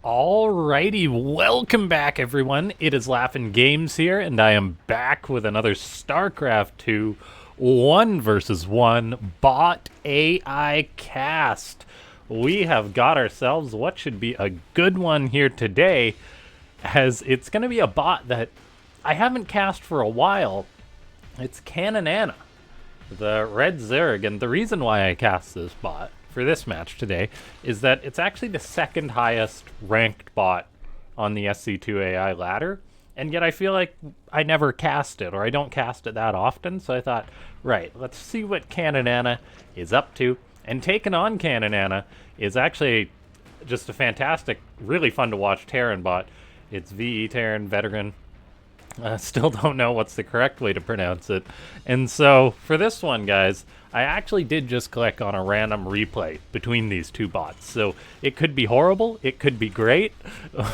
Alrighty, welcome back everyone. It is LaughNgamez here, and I am back with another Starcraft 2 1 versus 1 bot AI cast. We have got ourselves what should be a good one here today, as it's going to be a bot that I haven't cast for a while. It's Caninana, the Red Zerg, and the reason why I cast this bot for this match today is that it's actually the second highest ranked bot on the SC2 AI ladder, and yet I feel like I never cast it, or I don't cast it that often, so I thought, right, let's see what Caninana is up to. And taking on Caninana is actually just a fantastic, really fun to watch Terran bot. It's VeTerran, VeTerran. Still don't know what's the correct way to pronounce it. And so for this one, guys, I actually did just click on a random replay between these two bots. So it could be horrible, it could be great.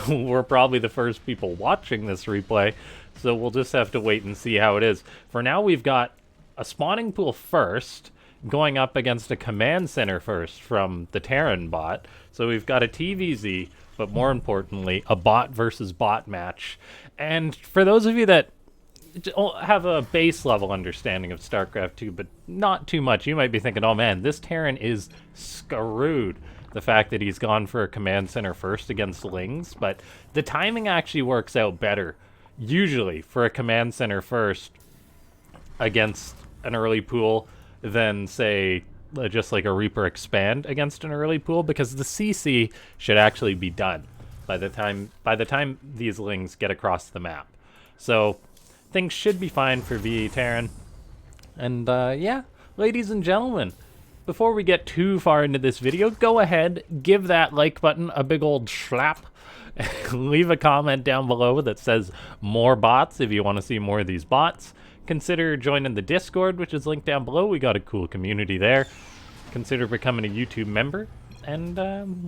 We're probably the first people watching this replay, so we'll just have to wait and see how it is. For now, we've got a spawning pool first, going up against a command center first from the Terran bot. So we've got a TVZ, but more importantly, a bot versus bot match. And for those of you that have a base level understanding of StarCraft 2, but not too much, you might be thinking, oh man, this Terran is screwed. The fact that he's gone for a command center first against Lings, but the timing actually works out better, usually, for a command center first against an early pool than, say, just like a Reaper expand against an early pool, because the CC should actually be done by the time these Lings get across the map. So things should be fine for VeTerran. And yeah, ladies and gentlemen, before we get too far into this video, go ahead, give that like button a big old slap. Leave a comment down below that says more bots if you want to see more of these bots. Consider joining the Discord, which is linked down below. We got a cool community there. Consider becoming a YouTube member. And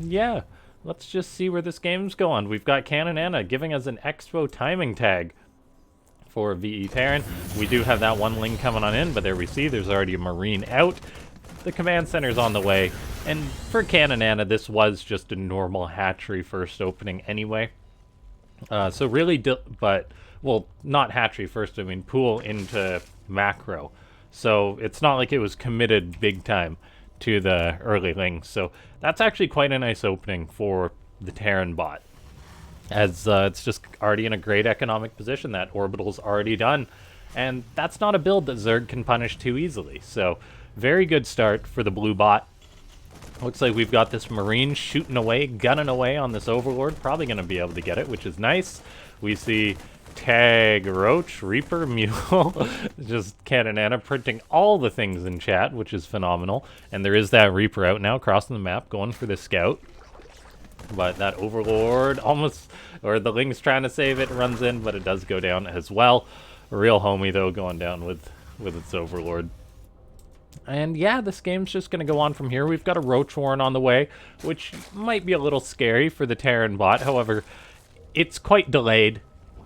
yeah, let's just see where this game's going. We've got Caninana giving us an Expo timing tag for VeTerran. We do have that one Ling coming on in, but there we see there's already a Marine out. The command center's on the way. And for Caninana, this was just a normal hatchery first opening anyway. So really, well, not hatchery first, I mean pool into macro. So it's not like it was committed big time to the early Lings. So that's actually quite a nice opening for the Terran bot, as it's just already in a great economic position. That orbital's already done, and that's not a build that Zerg can punish too easily. So very good start for the blue bot. Looks like we've got this Marine shooting away, gunning away on this Overlord, probably going to be able to get it, which is nice. We see Tag, Roach, Reaper, Mule, just Caninana printing all the things in chat, which is phenomenal. And there is that Reaper out now, crossing the map, going for the scout. But that Overlord almost, or the Ling's trying to save it, runs in, but it does go down as well. A real homie, though, going down with its Overlord. And yeah, this game's just going to go on from here. We've got a Roach Warren on the way, which might be a little scary for the Terran bot. However, it's quite delayed.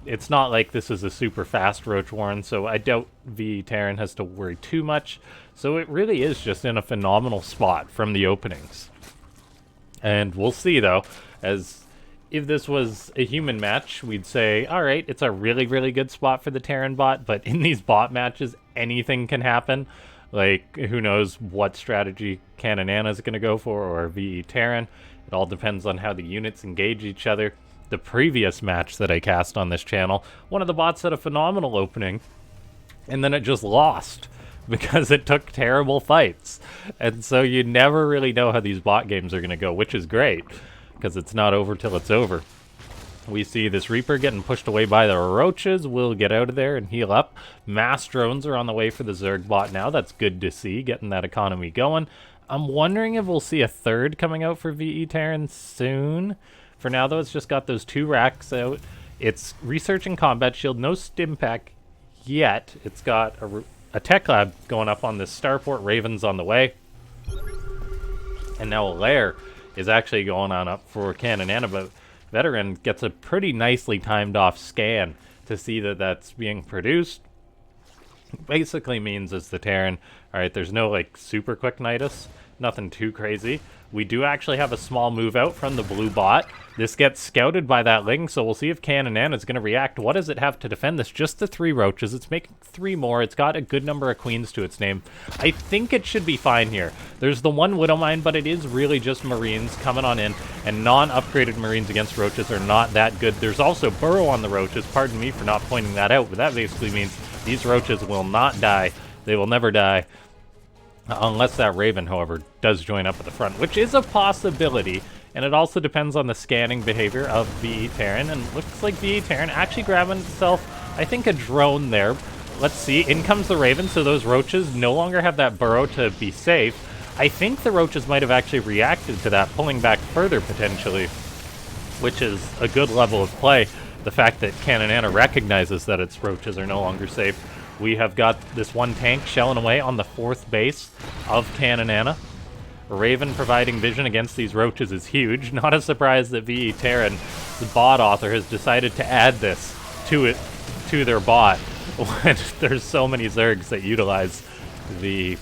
It's not like this is a super fast Roach Warren, so I doubt VeTerran has to worry too much. So it really is just in a phenomenal spot from the openings. And we'll see, though, as if this was a human match, we'd say, all right, it's a really, really good spot for the Terran bot, but in these bot matches, anything can happen. Like, who knows what strategy Caninana is going to go for, or VeTerran. It all depends on how the units engage each other. The previous match that I cast on this channel, one of the bots had a phenomenal opening, and then it just lost because it took terrible fights. And so you never really know how these bot games are going to go, which is great, because it's not over till it's over. We see this Reaper getting pushed away by the Roaches. We'll get out of there and heal up. Mass drones are on the way for the Zerg bot now. That's good to see, getting that economy going. I'm wondering if we'll see a third coming out for VeTerran soon. For now, though, it's just got those two racks out. It's researching combat shield, no stim pack yet. It's got a tech lab going up on this starport. Raven's on the way. And now a lair is actually going on up for Caninana, but VeTerran gets a pretty nicely timed off scan to see that that's being produced. Basically means as the Terran, alright, there's no like super quick Nidus, Nothing too crazy. We do actually have a small move out from the blue bot. This gets scouted by that Ling, so we'll see if Caninana is going to react. What does it have to defend this? Just the 3 roaches. It's making 3 more. It's got a good number of queens to its name. I think it should be fine here. There's the 1 Widow Mine, but it is really just Marines coming on in, and non-upgraded Marines against roaches are not that good. There's also Burrow on the roaches. Pardon me for not pointing that out, but that basically means these roaches will not die. They will never die. Unless that Raven, however, does join up at the front, which is a possibility. And it also depends on the scanning behavior of VeTerran. And looks like VeTerran actually grabbing itself, I think, a drone there. Let's see. In comes the Raven, so those roaches no longer have that burrow to be safe. I think the roaches might have actually reacted to that, pulling back further, potentially. Which is a good level of play. The fact that Caninana recognizes that its roaches are no longer safe. We have got this 1 tank shelling away on the 4th base of Caninana. Raven providing vision against these roaches is huge. Not a surprise that VeTerran, the bot author, has decided to add this to their bot when there's so many Zergs that utilize the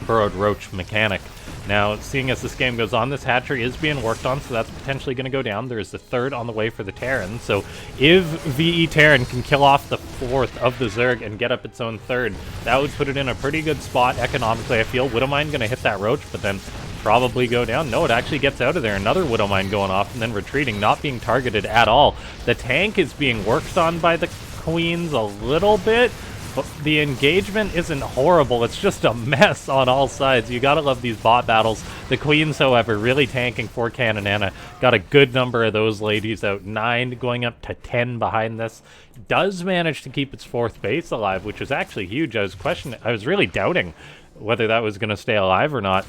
burrowed roach mechanic. Now, seeing as this game goes on, this hatchery is being worked on, so that's potentially going to go down. There's the 3rd on the way for the Terran, so if VeTerran can kill off the 4th of the Zerg and get up its own 3rd, that would put it in a pretty good spot economically, I feel. Widowmine going to hit that roach, but then probably go down. No, it actually gets out of there. Another Widowmine going off and then retreating, not being targeted at all. The tank is being worked on by the queens a little bit, but the engagement isn't horrible. It's just a mess on all sides. You gotta love these bot battles. The queens, however, really tanking for Caninana. Got a good number of those ladies out. 9 going up to 10 behind this. Does manage to keep its 4th base alive, which is actually huge. I was really doubting whether that was gonna stay alive or not.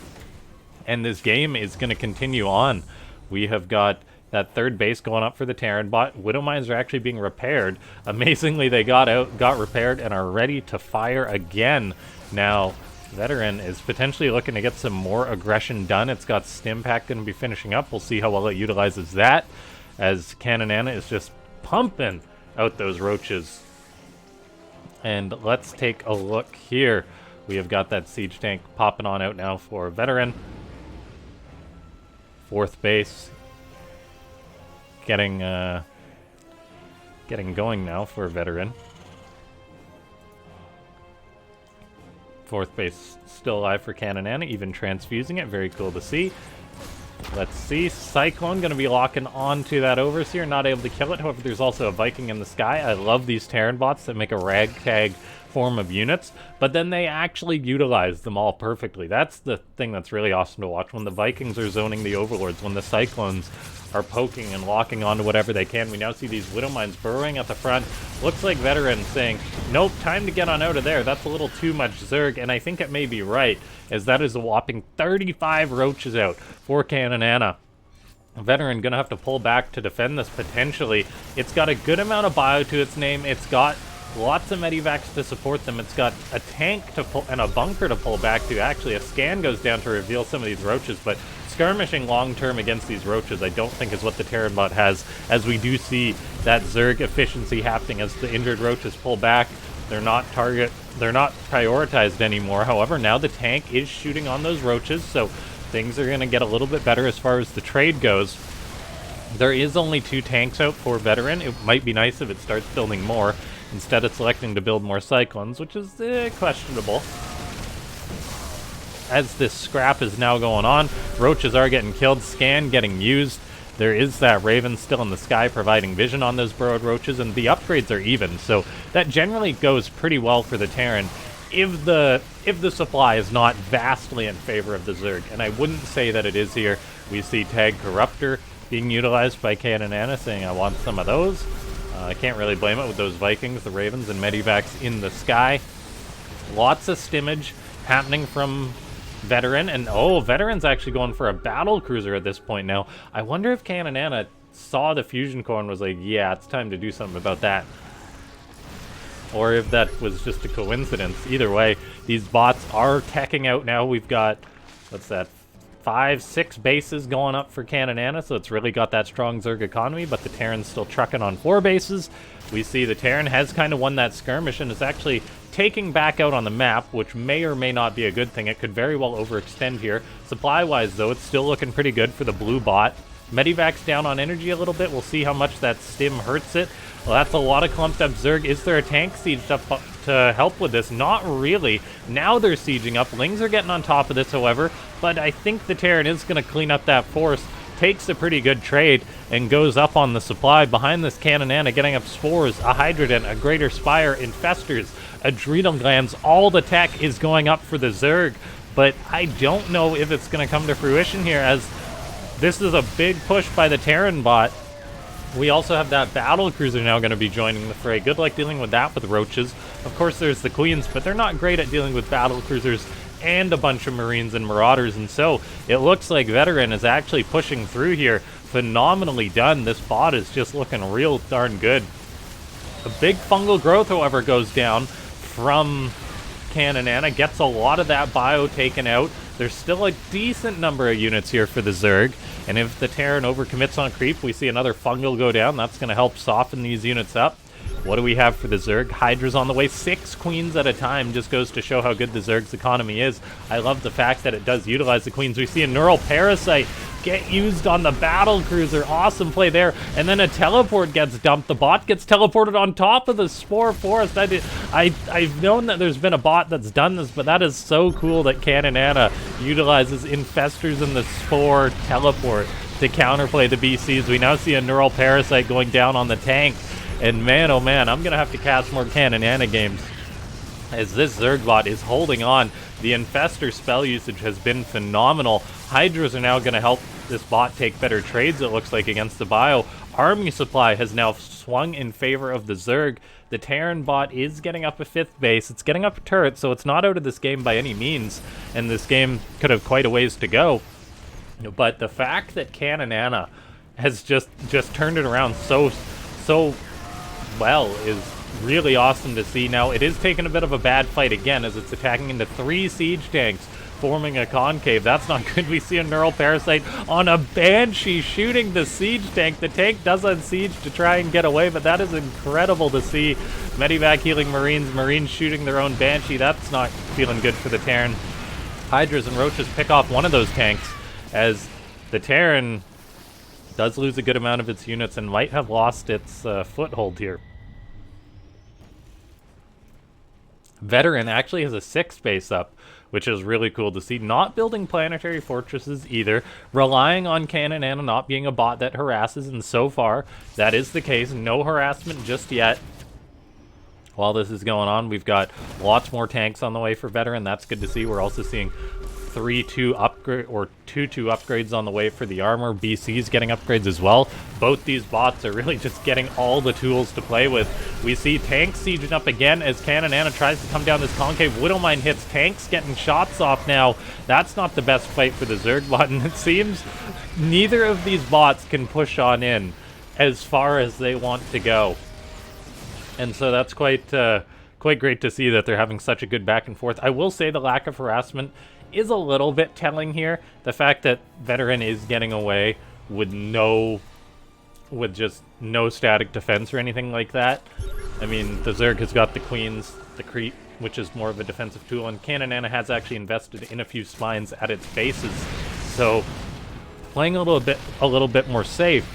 And this game is gonna continue on. We have got that 3rd base going up for the Terran bot. Widow mines are actually being repaired. Amazingly, they got repaired, and are ready to fire again. Now, VeTerran is potentially looking to get some more aggression done. It's got Stimpack going to be finishing up. We'll see how well it utilizes that, as Caninana is just pumping out those roaches. And let's take a look here. We have got that siege tank popping on out now for VeTerran. 4th base. Getting going now for VeTerran. 4th base still alive for Caninana, even transfusing it. Very cool to see. Let's see. Cyclone going to be locking onto that Overseer. Not able to kill it. However, there's also a Viking in the sky. I love these Terran bots that make a ragtag form of units, but then they actually utilize them all perfectly. That's the thing that's really awesome to watch. When the Vikings are zoning the Overlords, when the Cyclones are poking and locking onto whatever they can. We now see these Widow Mines burrowing at the front. Looks like VeTerran saying, nope, time to get on out of there. That's a little too much Zerg, and I think it may be right, as that is a whopping 35 roaches out for Caninana. VeTerran gonna have to pull back to defend this potentially. It's got a good amount of bio to its name. It's got lots of medivacs to support them. It's got a tank to pull and a bunker to pull back to. Actually, a scan goes down to reveal some of these roaches, but skirmishing long-term against these roaches I don't think is what the Terran bot has, as we do see that Zerg efficiency happening as the injured roaches pull back. They're not prioritized anymore. However, now the tank is shooting on those roaches, so things are going to get a little bit better as far as the trade goes. There is only 2 tanks out for VeTerran. It might be nice if it starts building more. Instead of selecting to build more Cyclones, which is questionable. As this scrap is now going on, roaches are getting killed, scan getting used. There is that Raven still in the sky providing vision on those burrowed roaches, and the upgrades are even, so that generally goes pretty well for the Terran if the supply is not vastly in favor of the Zerg, and I wouldn't say that it is here. We see Tag Corruptor being utilized by Caninana, saying I want some of those. I can't really blame it with those Vikings, the Ravens, and Medivacs in the sky. Lots of stimmage happening from VeTerran, and VeTerran's actually going for a battle cruiser at this point now. I wonder if Caninana saw the fusion core and was like, yeah, it's time to do something about that. Or if that was just a coincidence. Either way, these bots are teching out now. We've got, what's that, 5, 6 bases going up for Caninana, so it's really got that strong Zerg economy, but the Terran's still trucking on 4 bases. We see the Terran has kind of won that skirmish and is actually taking back out on the map, which may or may not be a good thing. It could very well overextend here. Supply-wise, though, it's still looking pretty good for the blue bot. Medivac's down on energy a little bit. We'll see how much that stim hurts it. Well, that's a lot of clumped up Zerg. Is there a tank sieged up to help with this? Not really. Now they're sieging up. Lings are getting on top of this, however, but I think the Terran is going to clean up that force. Takes a pretty good trade and goes up on the supply. Behind this Caninana getting up Spores, a Hydrodent, a Greater Spire, Infestors, Adrenal Glands. All the tech is going up for the Zerg, but I don't know if it's going to come to fruition here, as this is a big push by the Terran bot. We also have that battle cruiser now going to be joining the fray. Good luck dealing with that with roaches. Of course, there's the Queens, but they're not great at dealing with battle cruisers and a bunch of Marines and Marauders, and so it looks like VeTerran is actually pushing through here. Phenomenally done. This bot is just looking real darn good. A big fungal growth, however, goes down from Caninana. Gets a lot of that bio taken out. There's still a decent number of units here for the Zerg, and if the Terran overcommits on creep, we see another fungal go down. That's going to help soften these units up. What do we have for the Zerg? Hydra's on the way. 6 queens at a time. Just goes to show how good the Zerg's economy is. I love the fact that it does utilize the queens. We see a Neural Parasite get used on the battle cruiser. Awesome play there. And then a teleport gets dumped. The bot gets teleported on top of the Spore Forest. I've known that there's been a bot that's done this, but that is so cool that Caninana utilizes Infestors in the Spore teleport to counterplay the BCs. We now see a Neural Parasite going down on the tank. And man, oh man, I'm going to have to cast more Caninana games, as this Zerg bot is holding on. The Infestor spell usage has been phenomenal. Hydras are now going to help this bot take better trades, it looks like, against the bio. Army supply has now swung in favor of the Zerg. The Terran bot is getting up a 5th base. It's getting up a turret, so it's not out of this game by any means. And this game could have quite a ways to go. But the fact that Caninana has just turned it around so well is really awesome to see. Now, it is taking a bit of a bad fight again, as it's attacking into 3 siege tanks, forming a concave. That's not good. We see a Neural Parasite on a Banshee shooting the siege tank. The tank does unsiege to try and get away, but that is incredible to see. Medivac healing Marines shooting their own Banshee. That's not feeling good for the Terran. Hydras and Roaches pick off one of those tanks, as the Terran does lose a good amount of its units and might have lost its foothold here. VeTerran actually has a 6th base up, which is really cool to see. Not building planetary fortresses either, relying on Caninana not being a bot that harasses, and so far that is the case. No harassment just yet. While this is going on, we've got lots more tanks on the way for VeTerran. That's good to see. We're also seeing 3-2 upgrade or 2-2 upgrades on the way for the armor. BC's getting upgrades as well. Both these bots are really just getting all the tools to play with. We see tanks sieging up again as Caninana tries to come down this concave. Widowmine hits tanks, getting shots off now. That's not the best fight for the Zerg bot, and it seems neither of these bots can push on in as far as they want to go. And so that's quite great to see that they're having such a good back and forth. I will say the lack of harassment is a little bit telling here. The fact that VeTerran is getting away with just no static defense or anything like that. I mean, the Zerg has got the Queens, the Creep, which is more of a defensive tool, and Caninana has actually invested in a few spines at its bases. So playing a little bit more safe,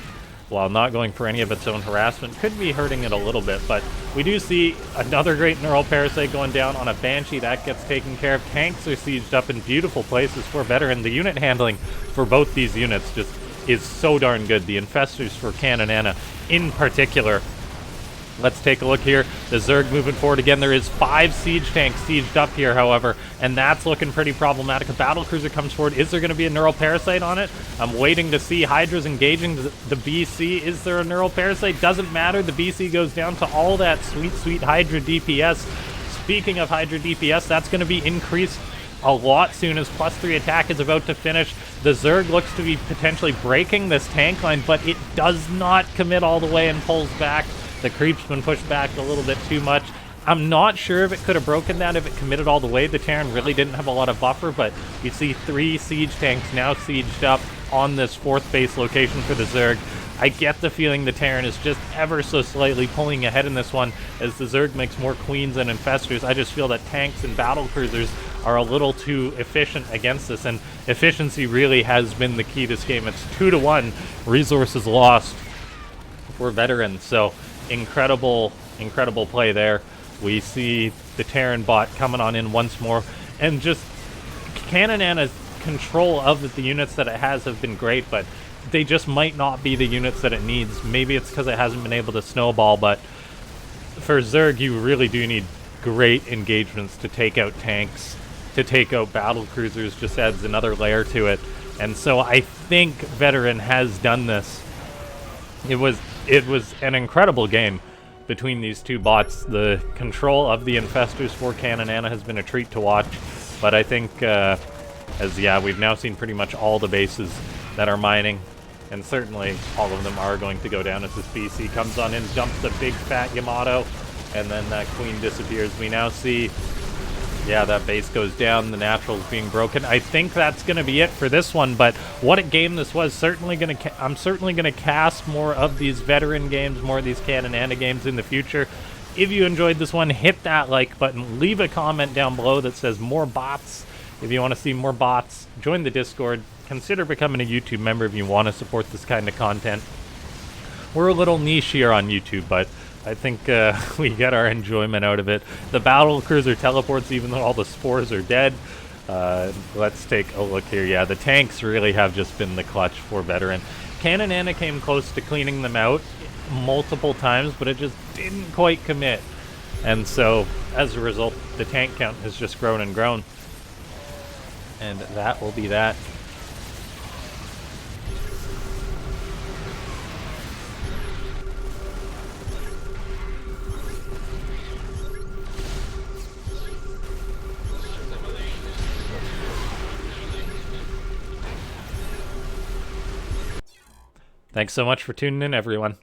while not going for any of its own harassment, could be hurting it a little bit. But we do see another great Neural Parasite going down on a Banshee. That gets taken care of. Tanks are sieged up in beautiful places for VeTerran. The unit handling for both these units just is so darn good. The Infestors for Caninana in particular. Let's take a look here. The Zerg moving forward again. There is 5 siege tanks sieged up here, however, and that's looking pretty problematic. A battle cruiser comes forward. Is there going to be a Neural Parasite on it? I'm waiting to see. Hydra's engaging the BC. Is there a Neural Parasite? Doesn't matter. The BC goes down to all that sweet Hydra DPS. Speaking of Hydra DPS, that's going to be increased a lot soon as +3 attack is about to finish. The Zerg looks to be potentially breaking this tank line, but it does not commit all the way and pulls back. The Creep's been pushed back a little bit too much. I'm not sure if it could have broken that if it committed all the way. The Terran really didn't have a lot of buffer, but you see 3 siege tanks now sieged up on this 4th base location for the Zerg. I get the feeling the Terran is just ever so slightly pulling ahead in this one as the Zerg makes more Queens and Infestors. I just feel that tanks and battle cruisers are a little too efficient against this, and efficiency really has been the key to this game. It's 2-1 resources lost for veterans, so incredible play there. We see the Terran bot coming on in once more, and just Caninana's control of the units that it has have been great, but they just might not be the units that it needs. Maybe it's because it hasn't been able to snowball, but for Zerg, you really do need great engagements to take out tanks, to take out battle cruisers. Just adds another layer to it. And so I think VeTerran has done this. It was an incredible game between these two bots. The control of the Infestors for Caninana has been a treat to watch, but I think we've now seen pretty much all the bases that are mining, and certainly all of them are going to go down as this BC comes on in, dumps a big fat Yamato, and then that Queen disappears. We now see, that base goes down, the natural's being broken. I think that's going to be it for this one, but what a game this was. I'm certainly going to cast more of these veteran games, more of these Caninana games in the future. If you enjoyed this one, hit that like button, leave a comment down below that says more bots. If you want to see more bots, join the Discord. Consider becoming a YouTube member if you want to support this kind of content. We're a little niche here on YouTube, but I think we get our enjoyment out of it. The battle cruiser teleports even though all the spores are dead. Let's take a look here. Yeah, the tanks really have just been the clutch for veteran. Caninana came close to cleaning them out multiple times, but it just didn't quite commit. And so, as a result, the tank count has just grown and grown. And that will be that. Thanks so much for tuning in, everyone.